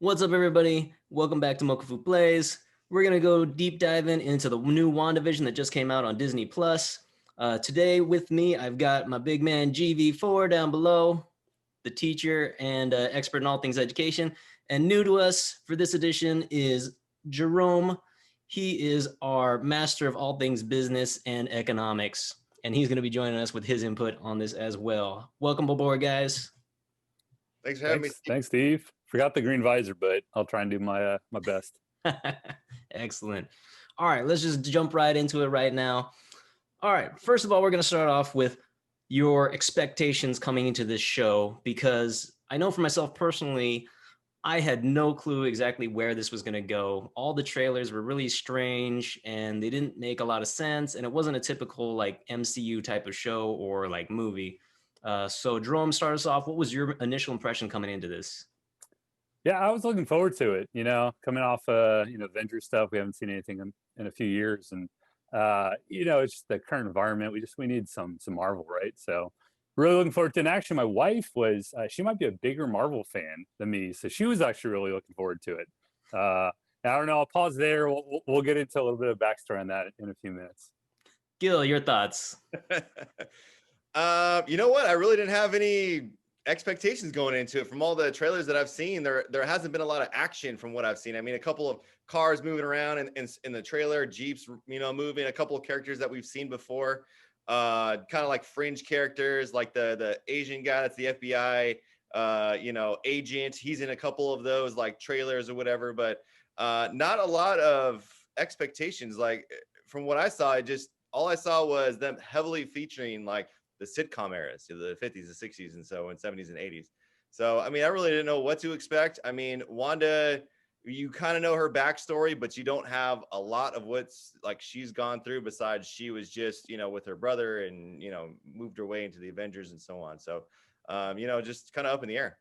What's up, everybody? Welcome back to Mokuphu Plays. We're gonna go deep diving into the new WandaVision that just came out on Disney Plus. Today, with me, I've got my big man GV4 down below, the teacher and expert in all things education. And new to us for this edition is Jerome. He is our master of all things business and economics, and he's going to be joining us with his input on this as well. Welcome aboard, guys. Thanks for having me. Thanks, Steve. Forgot the green visor, but I'll try and do my my best. Excellent. All right, let's just jump right into it right now. All right, first of all, we're going to start off with your expectations coming into this show, because I know for myself personally, I had no clue exactly where this was going to go. All the trailers were really strange and they didn't make a lot of sense, and it wasn't a typical like MCU type of show or like movie. So Jerome, start us off. What was your initial impression coming into this? Yeah, I was looking forward to it. Coming off Avengers stuff, we haven't seen anything in a few years, and it's just the current environment. We need some Marvel, right? So really looking forward to it. And actually, my wife was she might be a bigger Marvel fan than me, so she was actually really looking forward to it. I don't know. I'll pause there. We'll get into a little bit of backstory on that in a few minutes. Gil, your thoughts? You know what? I really didn't have any expectations going into it. From all the trailers that I've seen, there hasn't been a lot of action from what I've seen. I mean, a couple of cars moving around in the trailer, Jeeps, moving, a couple of characters that we've seen before, kind of like fringe characters, like the Asian guy that's the FBI, agent. He's in a couple of those like trailers or whatever, but not a lot of expectations. Like from what I saw, all I saw was them heavily featuring like the sitcom eras, the 50s, the 60s, and 70s and 80s. So, I mean, I really didn't know what to expect. I mean, Wanda, you kind of know her backstory, but you don't have a lot of what's like she's gone through, besides she was just, with her brother and, moved her way into the Avengers and so on. So, just kind of up in the air.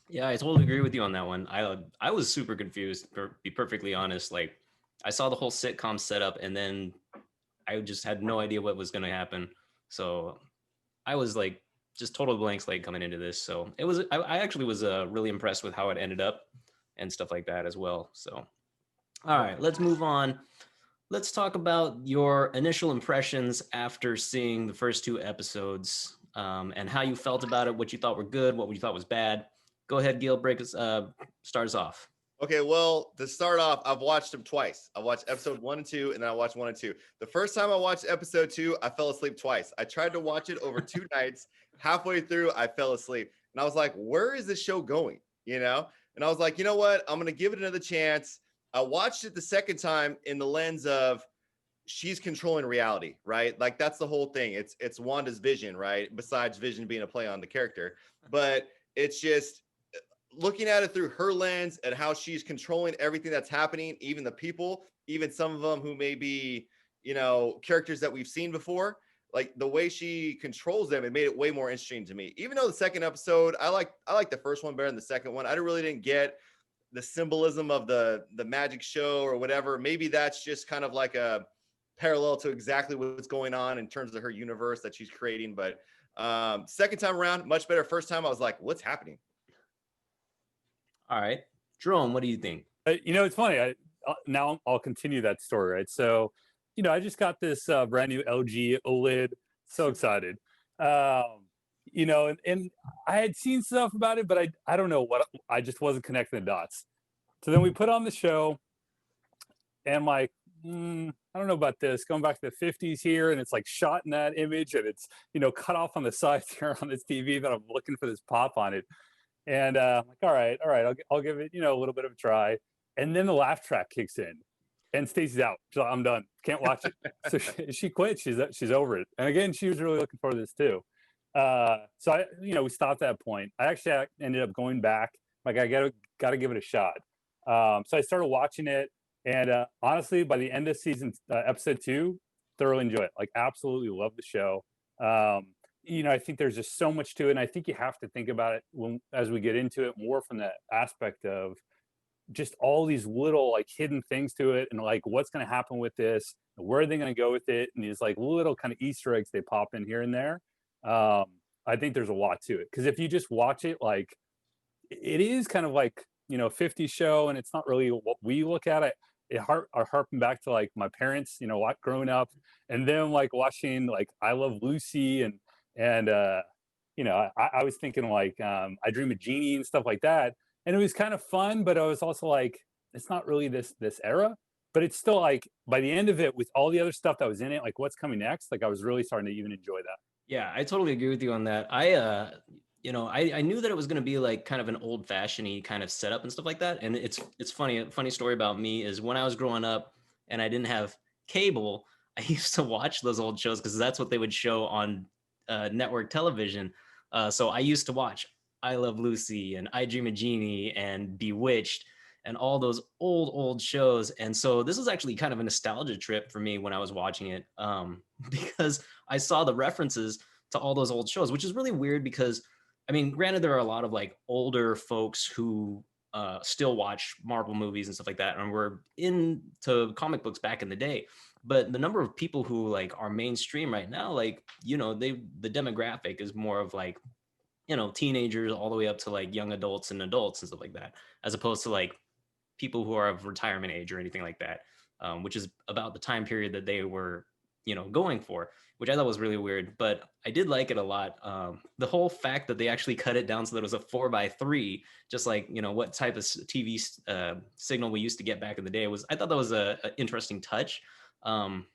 Yeah, I totally agree with you on that one. I was super confused, to be perfectly honest. Like, I saw the whole sitcom setup, and then I just had no idea what was going to happen. So I was like just total blank slate coming into this. So I actually was really impressed with how it ended up and stuff like that as well. So, all right, let's move on. Let's talk about your initial impressions after seeing the first two episodes, and how you felt about it, what you thought were good, what you thought was bad. Go ahead, Gil, start us off. Okay, well, to start off, I've watched them twice. I watched episode 1 and 2, and then I watched 1 and 2. The first time I watched episode 2, I fell asleep twice. I tried to watch it over 2 nights. Halfway through, I fell asleep. And I was like, where is this show going? And I was like, you know what? I'm going to give it another chance. I watched it the second time in the lens of she's controlling reality, right? Like that's the whole thing. It's Wanda's vision, right? Besides Vision being a play on the character. But it's just looking at it through her lens and how she's controlling everything that's happening, even the people, even some of them who may be, characters that we've seen before, like the way she controls them, it made it way more interesting to me. Even though the second episode, I like the first one better than the second one. I really didn't get the symbolism of the magic show or whatever. Maybe that's just kind of like a parallel to exactly what's going on in terms of her universe that she's creating. But second time around, much better. First time, I was like, what's happening? All right, Jerome, what do you think? It's funny. Now I'll continue that story, right? So, I just got this brand new LG OLED. So excited. And I had seen stuff about it, but I don't know what, I just wasn't connecting the dots. So then we put on the show, and I'm like, I don't know about this. Going back to the 50s here, and it's like shot in that image, and it's cut off on the sides here on this TV that I'm looking for this pop on it. And I'm like, all right, I'll give it, a little bit of a try. And then the laugh track kicks in, and Stacey's out. She's like, I'm done, can't watch it. So she quit. She's over it. And again, she was really looking forward to this too. So we stopped at that point. I actually ended up going back. Like, I got to give it a shot. So I started watching it, and honestly, by the end of season episode 2, thoroughly enjoy it. Like, absolutely love the show. I think there's just so much to it, and I think you have to think about it as we get into it more from the aspect of just all these little like hidden things to it, and like what's going to happen with this, and where are they going to go with it, and these like little kind of Easter eggs they pop in here and there. I think there's a lot to it, because if you just watch it like it is kind of like, you know, 50 show, and it's not really what we look at. I harping back to like my parents, you know, what growing up, and then like watching like I Love Lucy and you know, I was thinking like I Dream of Jeannie and stuff like that, and it was kind of fun, but I was also like, it's not really this era, but it's still like by the end of it, with all the other stuff that was in it, like what's coming next, like I was really starting to even enjoy that. Yeah, I totally agree with you on that. You know, I knew that it was going to be like kind of an old fashioned kind of setup and stuff like that. And it's funny. A funny story about me is when I was growing up and I didn't have cable, I used to watch those old shows because that's what they would show on network television. So I used to watch I Love Lucy and I Dream of Jeannie and Bewitched and all those old shows. And so this was actually kind of a nostalgia trip for me when I was watching it, because I saw the references to all those old shows, which is really weird because, I mean, granted, there are a lot of like older folks who still watch Marvel movies and stuff like that, and were into comic books back in the day. But the number of people who like are mainstream right now, like, you know, the demographic is more of like, you know, teenagers all the way up to like young adults and adults and stuff like that, as opposed to like people who are of retirement age or anything like that, which is about the time period that they were, you know, going for, which I thought was really weird. But I did like it a lot. The whole fact that they actually cut it down so that it was a 4:3, just like, you know, what type of TV signal we used to get back in the day, was, I thought that was a interesting touch. Um,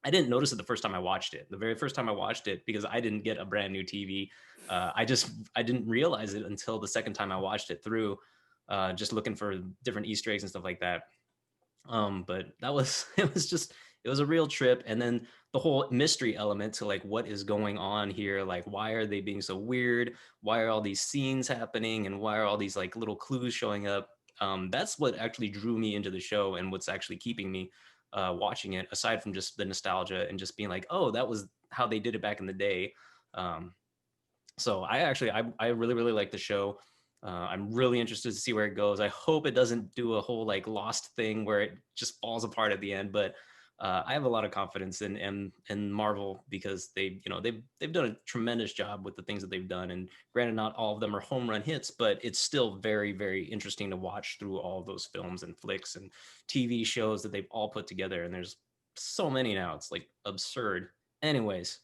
I didn't notice it the first time I watched it. The very first time I watched it, because I didn't get a brand new TV. I didn't realize it until the second time I watched it through, just looking for different Easter eggs and stuff like that. But that was it was a real trip. And then the whole mystery element to like what is going on here, like why are they being so weird? Why are all these scenes happening? And why are all these like little clues showing up? That's what actually drew me into the show and what's actually keeping me watching it, aside from just the nostalgia and just being like, oh, that was how they did it back in the day. Um, so I really really like the show. I'm really interested to see where it goes. I hope it doesn't do a whole like Lost thing where it just falls apart at the end. But I have a lot of confidence in Marvel, because they, you know, they've done a tremendous job with the things that they've done. And granted, not all of them are home run hits, but it's still very very interesting to watch through all of those films and flicks and TV shows that they've all put together. And there's so many now, it's like absurd. Anyways,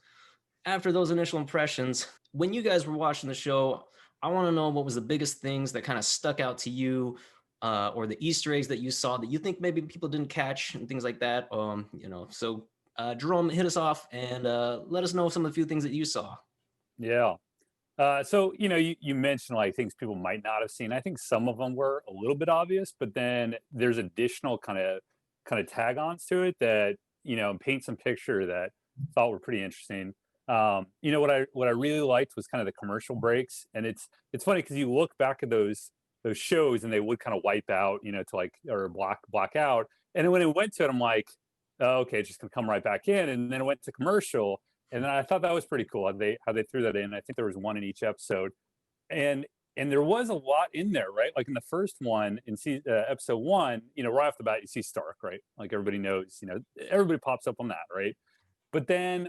after those initial impressions, when you guys were watching the show, I want to know what was the biggest things that kind of stuck out to you, or the Easter eggs that you saw that you think maybe people didn't catch and things like that. You know, so Jerome, hit us off and let us know some of the few things that you saw. Yeah. So you know, you mentioned like things people might not have seen. I think some of them were a little bit obvious, but then there's additional kind of tag ons to it that, you know, paint some picture that I thought were pretty interesting. You know, what I really liked was kind of the commercial breaks, and it's funny because you look back at those shows and they would kind of wipe out, you know, to like, or block out, and then when it went to it, I'm like, oh, okay, it's just gonna come right back in, and then it went to commercial, and then I thought that was pretty cool how they threw that in. I think there was one in each episode, and there was a lot in there, right? Like in the first one, in episode one, you know, right off the bat, you see Stark, right? Like everybody knows, you know, everybody pops up on that, right? But then,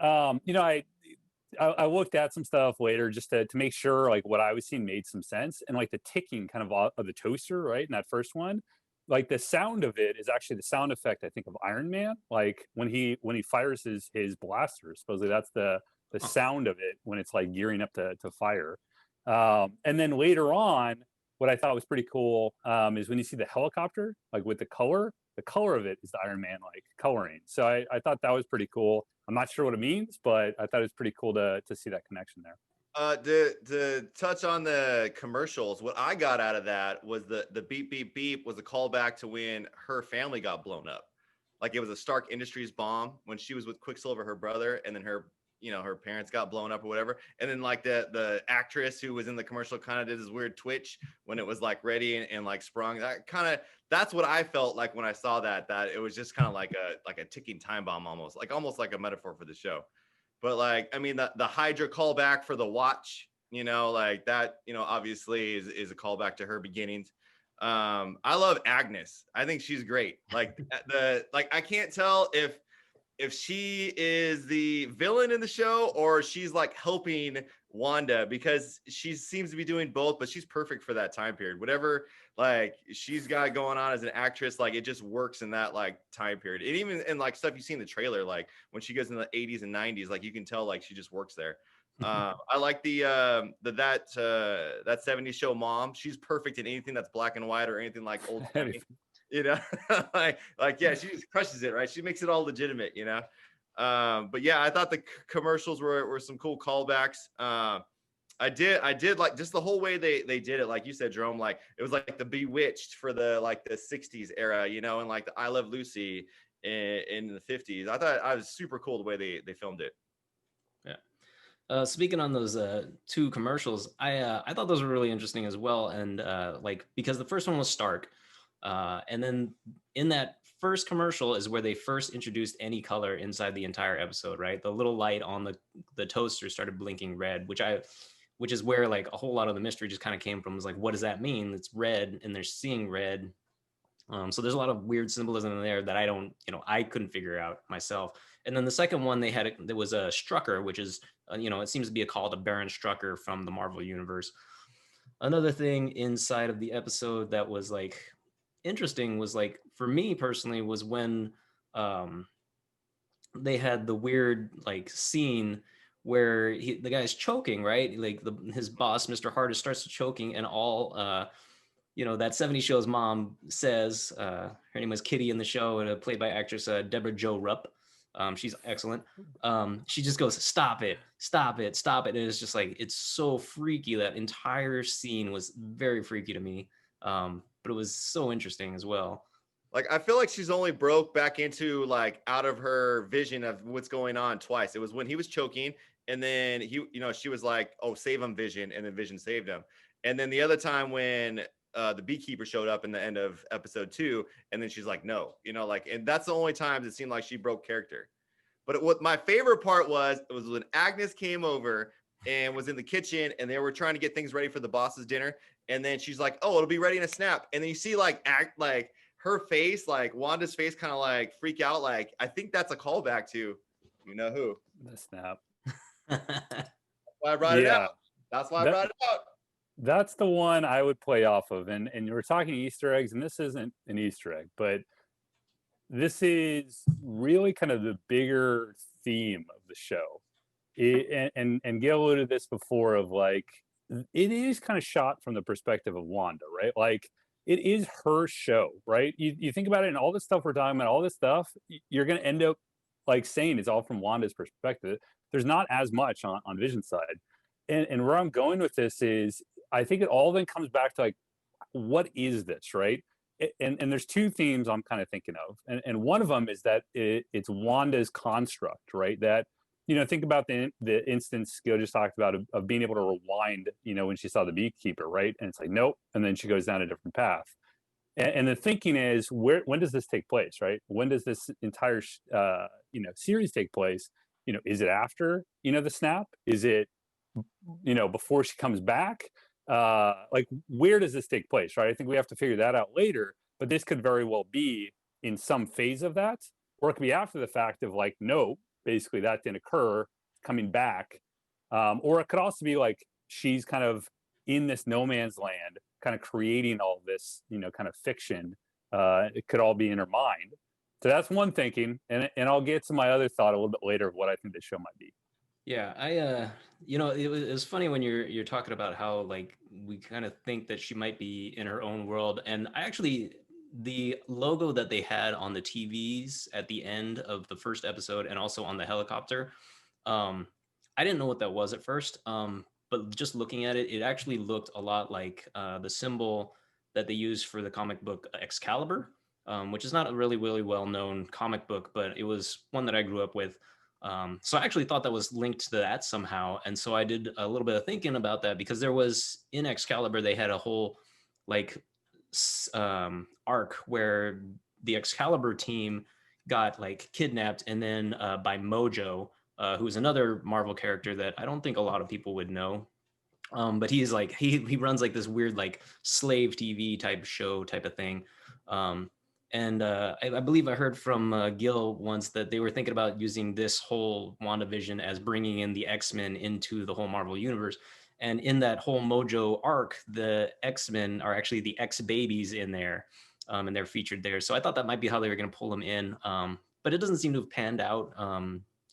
you know, I looked at some stuff later just to make sure like what I was seeing made some sense, and like the ticking kind of the toaster, right? In that first one, like the sound of it is actually the sound effect I think of Iron Man, like when he fires his blaster. Supposedly that's the Huh. sound of it when it's like gearing up to fire. And then later on, what I thought was pretty cool, is when you see the helicopter, like with the color of it is the Iron Man like coloring. So I thought that was pretty cool. I'm not sure what it means, but I thought it was pretty cool to see that connection there. To touch on the commercials, what I got out of that was the beep beep beep was a callback to when her family got blown up. Like it was a Stark Industries bomb when she was with Quicksilver, her brother, and then her, you know, her parents got blown up or whatever. And then like the actress who was in the commercial kind of did this weird twitch when it was like ready and like sprung. That's what I felt like when I saw that it was just kind of like a ticking time bomb, almost like a metaphor for the show. But like, I mean, the Hydra callback for the watch, you know, like that, you know, obviously is a callback to her beginnings. I love Agnes. I think she's great. Like I can't tell if she is the villain in the show or she's like helping Wanda, because she seems to be doing both, but she's perfect for that time period. Whatever like she's got going on as an actress, like it just works in that like time period. And even in like stuff you see in the trailer, like when she goes in the 80s and 90s, like you can tell like she just works there. I like that 70s show mom. She's perfect in anything that's black and white or anything like old timey. You know, like yeah, she just crushes it, right? She makes it all legitimate, you know. But yeah, I thought the commercials were some cool callbacks. I did like just the whole way they did it, like you said, Jerome. Like it was like the Bewitched for the like the 60s era, you know, and like the I Love Lucy in the 50s. I thought I was super cool the way they filmed it. Yeah. Speaking on those two commercials, I thought those were really interesting as well, and like because the first one was Stark, and then in that first commercial is where they first introduced any color inside the entire episode, right? The little light on the toaster started blinking red, which is where like a whole lot of the mystery just kind of came from. Was like, what does that mean? It's red, and they're seeing red. So there's a lot of weird symbolism in there that I couldn't figure out myself. And then the second one there was a Strucker, which is, it seems to be a call to Baron Strucker from the Marvel Universe. Another thing inside of the episode that was like interesting was like, for me personally, was when they had the weird like scene where the guy's choking, right? Like his boss, Mr. Hardest, starts choking, and all that 70s show's mom says, her name was Kitty in the show, played by actress Deborah Jo Rupp. She's excellent. She just goes, stop it, stop it, stop it. And it's just like, it's so freaky. That entire scene was very freaky to me. But it was so interesting as well. Like, I feel like she's only broke back into like out of her vision of what's going on twice. It was when he was choking, and then she was like, oh, save him, Vision. And then Vision saved him. And then the other time when the beekeeper showed up in the end of episode 2, and then she's like, no, like, and that's the only time it seemed like she broke character. But what my favorite part was when Agnes came over and was in the kitchen, and they were trying to get things ready for the boss's dinner. And then she's like, oh, it'll be ready in a snap. And then you see like her face, like Wanda's face, kind of like freak out. Like, I think that's a callback to, you know who? The snap. That's why I brought it out. That's why I brought it out. That's the one I would play off of. And you were talking Easter eggs, and this isn't an Easter egg, but this is really kind of the bigger theme of the show. And Gail alluded to this before, of like, it is kind of shot from the perspective of Wanda, right? Like, it is her show, right? You think about it, and all this stuff we're talking about, all this stuff, you're going to end up like saying it's all from Wanda's perspective. There's not as much on Vision's side. And where I'm going with this is, I think it all then comes back to like, what is this, right? And there's two themes I'm kind of thinking of. And one of them is that it's Wanda's construct, right? That, think about the instance Gil just talked about of being able to rewind, when she saw the beekeeper, right? And it's like, nope. And then she goes down a different path. And the thinking is, when does this take place, right? When does this entire, series take place? Is it after, the snap? Is it, before she comes back? Like, where does this take place, right? I think we have to figure that out later, but this could very well be in some phase of that, or it could be after the fact of like, no, basically that didn't occur, coming back. Or it could also be like, she's kind of in this no man's land, kind of creating all this, kind of fiction. It could all be in her mind. So that's one thinking, and I'll get to my other thought a little bit later of what I think the show might be. Yeah, it was funny when you're talking about how like we kind of think that she might be in her own world, and the logo that they had on the TVs at the end of the first episode, and also on the helicopter, I didn't know what that was at first, but just looking at it, it actually looked a lot like the symbol that they used for the comic book Excalibur, which is not a really, really well-known comic book, but it was one that I grew up with. So I actually thought that was linked to that somehow. And so I did a little bit of thinking about that, because there was, in Excalibur, they had a whole like arc where the Excalibur team got like kidnapped, and then by Mojo, who's another Marvel character that I don't think a lot of people would know. But he's like, he runs like this weird like slave TV type show type of thing. And I believe I heard from Gil once that they were thinking about using this whole WandaVision as bringing in the X-Men into the whole Marvel universe. And in that whole Mojo arc, the X-Men are actually the X-babies in there, and they're featured there. So I thought that might be how they were going to pull them in. But it doesn't seem to have panned out.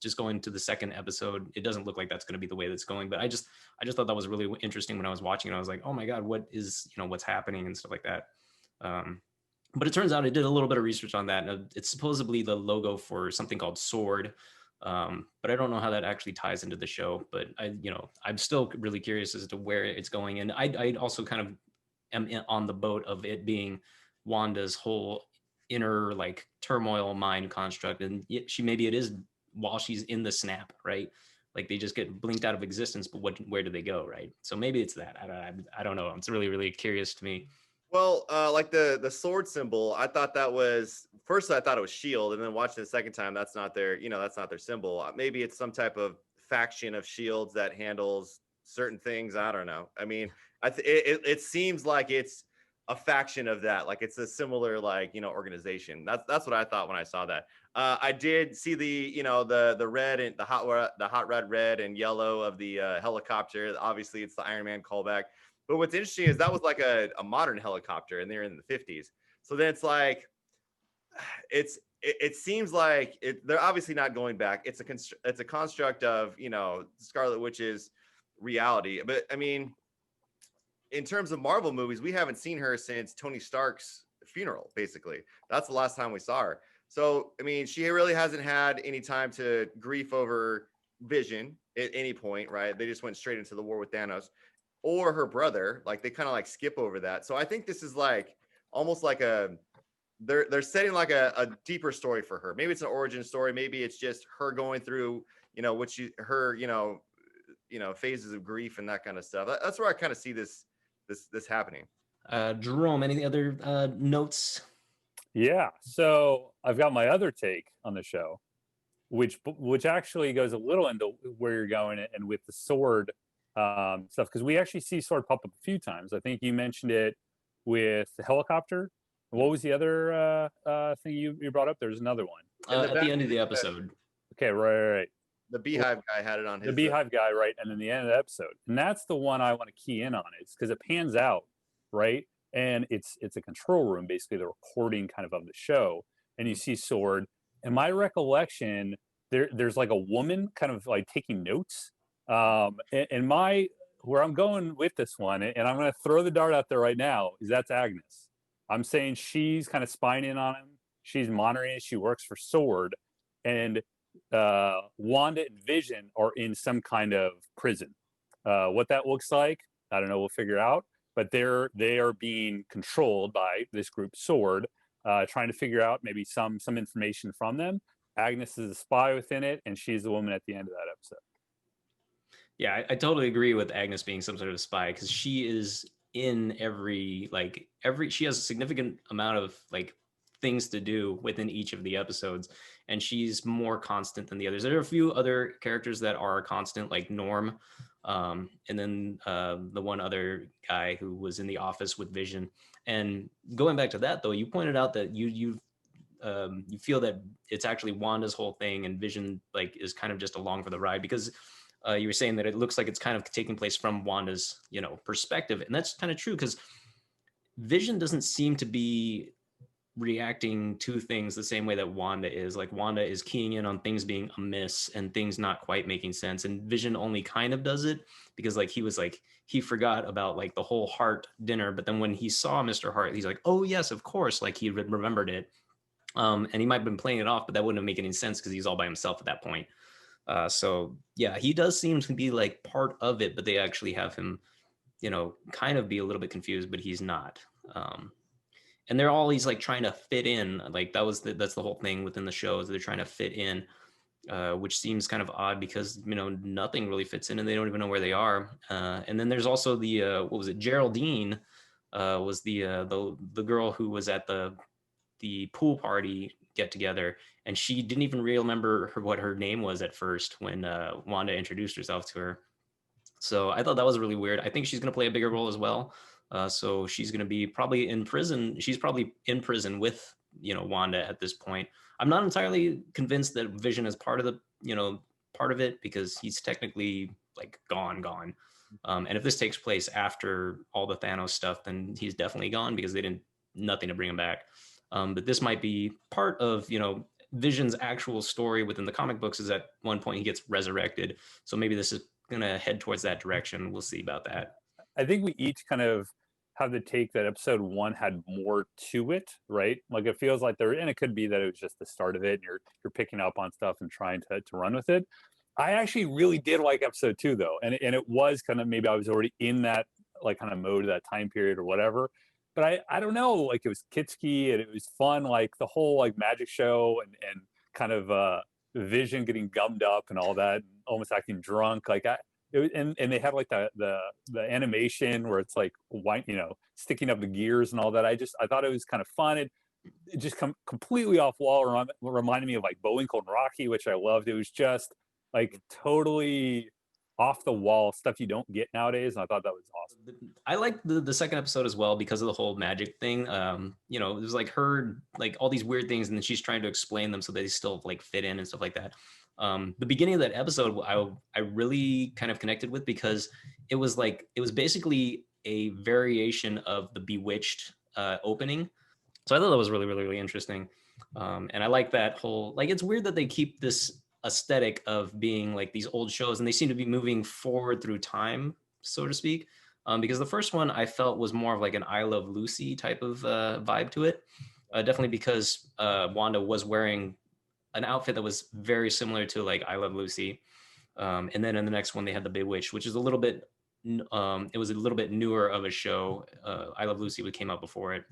Just going to the second episode, it doesn't look like that's going to be the way that's going. But I just thought that was really interesting when I was watching it. I was like, oh my God, what is, what's happening and stuff like that. But it turns out I did a little bit of research on that. And it's supposedly the logo for something called Sword. But I don't know how that actually ties into the show. But I'm still really curious as to where it's going. And I also kind of am on the boat of it being Wanda's whole inner like turmoil mind construct. And maybe it is while she's in the snap, right? Like they just get blinked out of existence, but where do they go, right? So maybe it's that. I don't know. It's really, really curious to me. Well, like the sword symbol, I thought that was first. I thought it was Shield, and then watching the second time, that's not their, that's not their symbol. Maybe it's some type of faction of Shields that handles certain things. I don't know. I mean, it seems like it's a faction of that. Like it's a similar organization. That's what I thought when I saw that. I did see the red and the hot red and yellow of the helicopter. Obviously, it's the Iron Man callback. But what's interesting is that was like a modern helicopter, and they're in the 50s. So then it's like, it seems like they're obviously not going back. It's a construct of Scarlet Witch's reality. But I mean, in terms of Marvel movies, we haven't seen her since Tony Stark's funeral. Basically, that's the last time we saw her. So I mean, she really hasn't had any time to grief over Vision at any point, right? They just went straight into the war with Thanos. Or her brother, like they kind of like skip over that. So I think this is like almost like they're setting like a deeper story for her. Maybe it's an origin story. Maybe it's just her going through, phases of grief and that kind of stuff. That's where I kind of see this happening. Jerome, any other notes? Yeah. So I've got my other take on the show, which actually goes a little into where you're going and with the sword stuff, because we actually see Sword pop up a few times. I think you mentioned it with the helicopter. What was the other thing you brought up? There's another one at the end of the episode. Okay, right. The Beehive guy had it on his. The Beehive guy, right, and then the end of the episode, and that's the one I want to key in on. It's because it pans out, right, and it's a control room, basically the recording kind of the show, and you see Sword. In my recollection, there's like a woman kind of like taking notes. And where I'm going with this one, and I'm going to throw the dart out there right now, is that's Agnes. I'm saying she's kind of spying in on him. She's monitoring it. She works for Sword, and Wanda and Vision are in some kind of prison. What that looks like, I don't know. We'll figure out. But they are being controlled by this group, Sword, trying to figure out maybe some information from them. Agnes is a spy within it, and she's the woman at the end of that episode. Yeah, I totally agree with Agnes being some sort of spy, because she is in she has a significant amount of like things to do within each of the episodes, and she's more constant than the others. There are a few other characters that are constant, like Norm, and then the one other guy who was in the office with Vision. And going back to that though, you pointed out that you feel that it's actually Wanda's whole thing, and Vision like is kind of just along for the ride, because you were saying that it looks like it's kind of taking place from Wanda's, perspective. And that's kind of true, because Vision doesn't seem to be reacting to things the same way that Wanda is. Like Wanda is keying in on things being amiss and things not quite making sense. And Vision only kind of does it because he forgot about like the whole Hart dinner. But then when he saw Mr. Hart, he's like, oh yes, of course. Like he remembered it. And he might've been playing it off, but that wouldn't make any sense because he's all by himself at that point. So yeah, he does seem to be like part of it, but they actually have him, kind of be a little bit confused, but he's not. And they're always like trying to fit in. Like that's the whole thing within the show, is they're trying to fit in, which seems kind of odd because, nothing really fits in and they don't even know where they are. And then there's also the, what was it? Geraldine was the girl who was at the pool party get together, and she didn't even remember what her name was at first when Wanda introduced herself to her. So I thought that was really weird. I think she's going to play a bigger role as well. So she's going to be probably in prison. She's probably in prison with Wanda at this point. I'm not entirely convinced that Vision is part of part of it, because he's technically like gone. And if this takes place after all the Thanos stuff, then he's definitely gone, because they didn't nothing to bring him back. But this might be part of Vision's actual story within the comic books. Is at one point he gets resurrected, so maybe this is gonna head towards that direction. We'll see about that. I think we each kind of have the take that episode 1 had more to it, right? Like it feels like there, and it could be that it was just the start of it, and you're picking up on stuff and trying to run with it. I actually really did like episode 2 though, and it was kind of, maybe I was already in that like kind of mode, that time period or whatever. But I don't know, like it was kitsky and it was fun, like the whole like magic show and kind of Vision getting gummed up and all that, and almost acting drunk. Like and they have like the animation where it's like white, sticking up the gears and all that. I thought it was kind of fun. It just completely off wall, reminded me of like Bullwinkle and Rocky, which I loved. It was just like totally off the wall stuff you don't get nowadays, and I thought that was awesome. I liked the second episode as well because of the whole magic thing. It was like her, like all these weird things, and then she's trying to explain them so they still like fit in and stuff like that. The beginning of that episode, I really kind of connected with, because it was basically a variation of the Bewitched opening. So I thought that was really, really, really interesting. And I like that whole, like, it's weird that they keep this aesthetic of being like these old shows, and they seem to be moving forward through time, so to speak. Because the first one I felt was more of like an I Love Lucy type of vibe to it. Definitely because Wanda was wearing an outfit that was very similar to like I Love Lucy. And then in the next one they had the Bewitched, which is a little bit, it was a little bit newer of a show. I Love Lucy came out before it.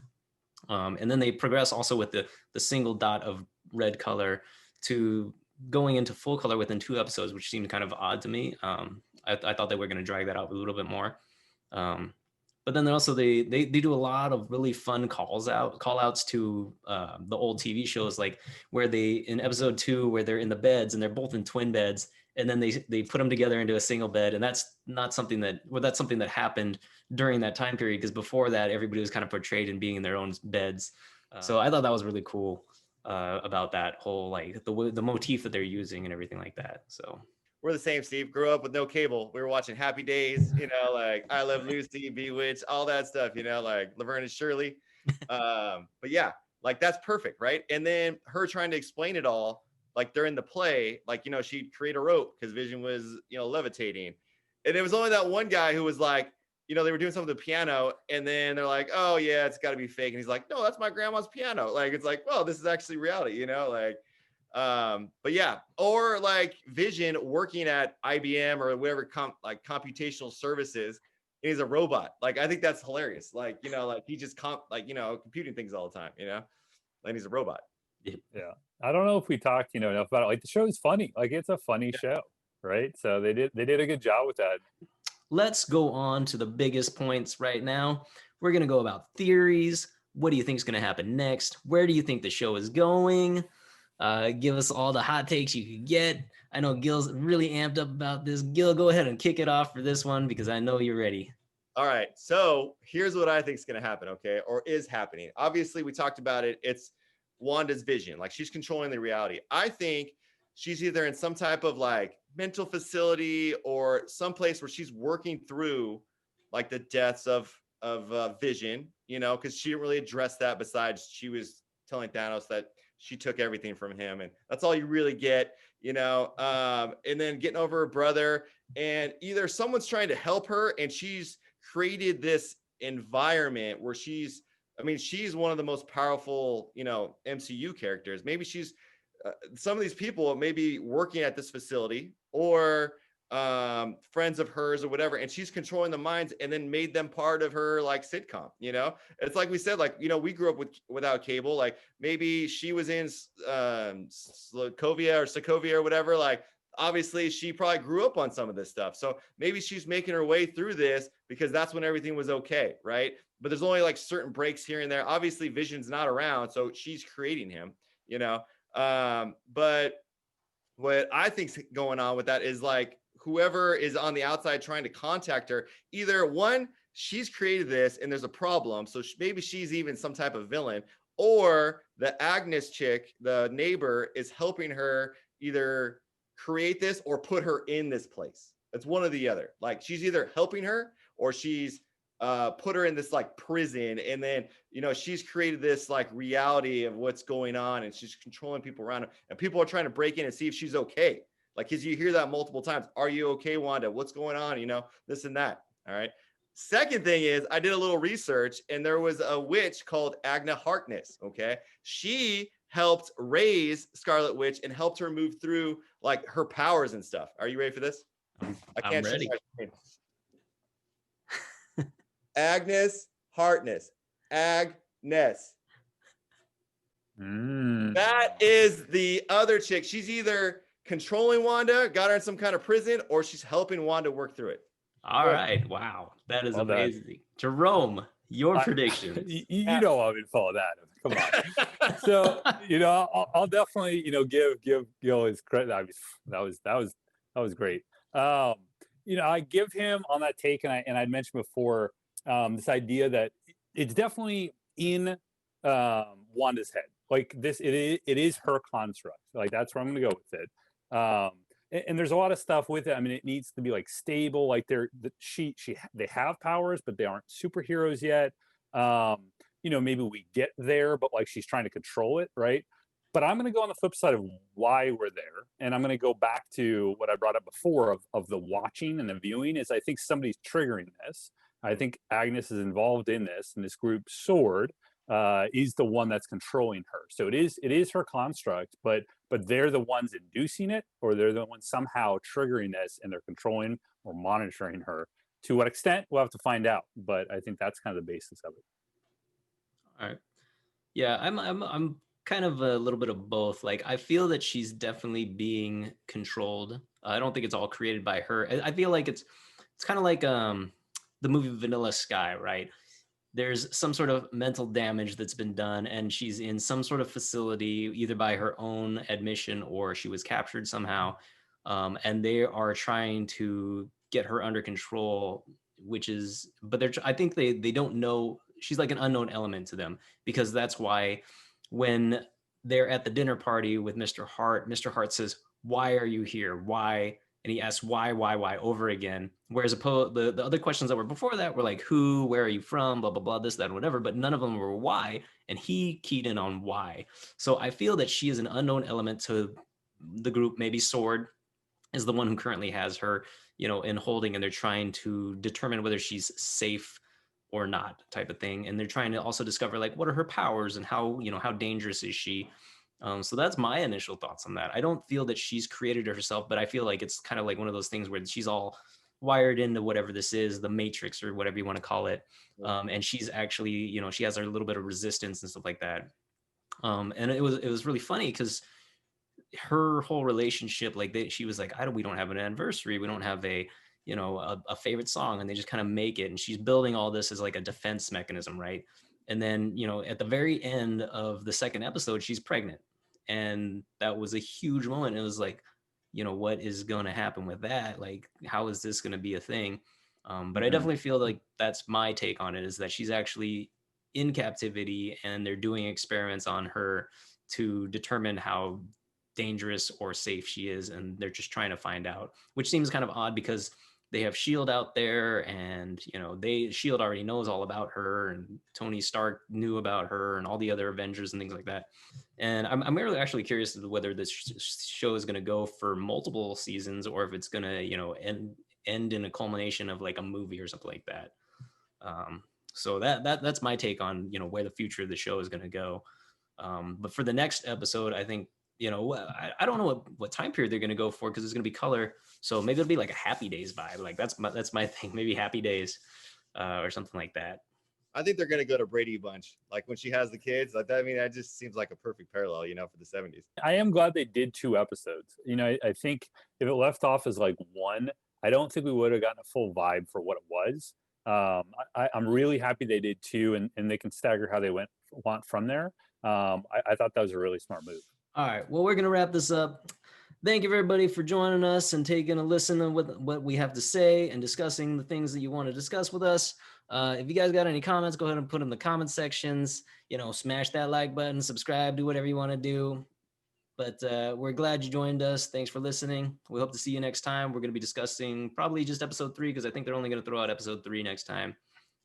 And then they progress also with the single dot of red color to going into full color within 2 episodes, which seemed kind of odd to me. I thought they were going to drag that out a little bit more. But then also they do a lot of really fun call outs to the old TV shows, like where they, in episode 2, where they're in the beds and they're both in twin beds, and then they put them together into a single bed. And that's something that happened during that time period, because before that everybody was kind of portrayed in being in their own beds. So I thought that was really cool about that whole, like the motif that they're using and everything like that. So we're the same, Steve. Grew up with no cable. We were watching Happy Days, like I Love Lucy, Bewitched, all that stuff, like Laverne and Shirley. But yeah, like that's perfect, right? And then her trying to explain it all, like during the play, like, she'd create a rope because Vision was, levitating. And it was only that one guy who was like, they were doing something with the piano, and then they're like, oh yeah, it's got to be fake. And he's like, no, that's my grandma's piano. Like, it's like, well, this is actually reality, but yeah, or like Vision working at IBM or whatever, computational services, and he's a robot. Like, I think that's hilarious. Like, like he just computing things all the time, and he's a robot. Yeah. I don't know if we talked, enough about it. Like the show is funny. Like it's a funny show, right? So they did a good job with that. Let's go on to the biggest points right now. We're going to go about theories. What do you think is going to happen next? Where do you think the show is going? Give us all the hot takes you could get. I know Gil's really amped up about this. Gil, go ahead and kick it off for this one, because I know you're ready. All right. So here's what I think is going to happen, okay? Or is happening. Obviously, we talked about it. It's Wanda's vision. Like, she's controlling the reality. I think she's either in some type of like mental facility or someplace where she's working through like the deaths of Vision, because she didn't really address that, besides she was telling Thanos that she took everything from him, and that's all you really get, and then getting over her brother, and either someone's trying to help her and she's created this environment where she's one of the most powerful, MCU characters. Maybe she's some of these people may be working at this facility or friends of hers or whatever, and she's controlling the minds and then made them part of her like sitcom. It's like we said, like, we grew up without cable. Like maybe she was in Sokovia or whatever. Like obviously she probably grew up on some of this stuff, so maybe she's making her way through this because that's when everything was okay, right? But there's only like certain breaks here and there. Obviously Vision's not around, so she's creating him, but what I think's going on with that is like whoever is on the outside trying to contact her, either one, she's created this and there's a problem, so maybe she's even some type of villain, or the Agnes chick, the neighbor, is helping her either create this or put her in this place. It's one or the other. Like she's either helping her or she's put her in this like prison, and then she's created this like reality of what's going on, and she's controlling people around her, and people are trying to break in and see if she's okay. Like, because you hear that multiple times. Are you okay, Wanda? What's going on? This and that. All right. Second thing is, I did a little research, and there was a witch called Agna Harkness. Okay. She helped raise Scarlet Witch and helped her move through like her powers and stuff. Are you ready for this? I'm ready. Agnes Harkness. Agnes. That is the other chick. She's either controlling Wanda, got her in some kind of prison, or she's helping Wanda work through it. All right. Wow. That is amazing. Jerome, your predictions. You know I'm in fall of that. Come on. So, I'll definitely, give Gil his credit. That was great. I give him on that take, and I'd mentioned before, this idea that it's definitely in Wanda's head. Like this, it is her construct. Like that's where I'm going to go with it. And there's a lot of stuff with it. I mean, it needs to be like stable. Like they have powers, but they aren't superheroes yet. Maybe we get there, but like she's trying to control it, right? But I'm going to go on the flip side of why we're there, and I'm going to go back to what I brought up before of the watching and the viewing. Is I think somebody's triggering this. I think Agnes is involved in this, and this group Sword is the one that's controlling her. So it is her construct, but they're the ones inducing it, or they're the ones somehow triggering this, and they're controlling or monitoring her. To what extent, we'll have to find out. But I think that's kind of the basis of it. All right. Yeah, I'm kind of a little bit of both. Like I feel that she's definitely being controlled. I don't think it's all created by her. I feel like it's kind of like the movie Vanilla Sky, right? There's some sort of mental damage that's been done, and she's in some sort of facility, either by her own admission or she was captured somehow. And they are trying to get her under control, I think they don't know. She's like an unknown element to them, because that's why when they're at the dinner party with Mr. Hart says, "Why are you here? Why?" And he asks why over again. Whereas the other questions that were before that were like who, where are you from, blah, blah, blah, this, that, and whatever, but none of them were why. And he keyed in on why. So I feel that she is an unknown element to the group. Maybe Sword is the one who currently has her, in holding, and they're trying to determine whether she's safe or not, type of thing. And they're trying to also discover like what are her powers and how dangerous is she. So that's my initial thoughts on that. I don't feel that she's created herself, but I feel like it's kind of like one of those things where she's all wired into whatever this is, the matrix or whatever you want to call it. And she's actually, she has a little bit of resistance and stuff like that. And it was really funny because her whole relationship, like she was like, we don't have an anniversary. We don't have a favorite song. And they just kind of make it. And she's building all this as like a defense mechanism, right? And then, at the very end of the second episode, she's pregnant. And that was a huge moment. It was like, what is going to happen with that? Like, how is this going to be a thing? But I definitely feel like that's my take on it, is that she's actually in captivity and they're doing experiments on her to determine how dangerous or safe she is. And they're just trying to find out, which seems kind of odd because they have S.H.I.E.L.D. out there, and S.H.I.E.L.D. already knows all about her, and Tony Stark knew about her, and all the other Avengers and things like that. And I'm really actually curious as to whether this show is going to go for multiple seasons, or if it's going to end in a culmination of like a movie or something like that. So that's my take on where the future of the show is going to go. But for the next episode, I think I don't know what time period they're going to go for, because it's going to be color. So maybe it'll be like a Happy Days vibe. Like that's my thing. Maybe Happy Days or something like that. I think they're going to go to Brady Bunch. Like when she has the kids, like that. I mean, that just seems like a perfect parallel, for the 70s. I am glad they did 2 episodes. I think if it left off as like 1, I don't think we would have gotten a full vibe for what it was. I'm really happy they did 2, and they can stagger how they want from there. I thought that was a really smart move. All right. Well, we're going to wrap this up. Thank you, everybody, for joining us and taking a listen to what we have to say and discussing the things that you want to discuss with us. If you guys got any comments, go ahead and put them in the comment sections. Smash that like button, subscribe, do whatever you want to do. But we're glad you joined us. Thanks for listening. We hope to see you next time. We're going to be discussing probably just episode 3 because I think they're only going to throw out episode 3 next time.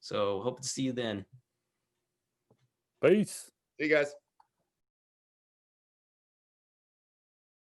So hope to see you then. Peace. See you guys.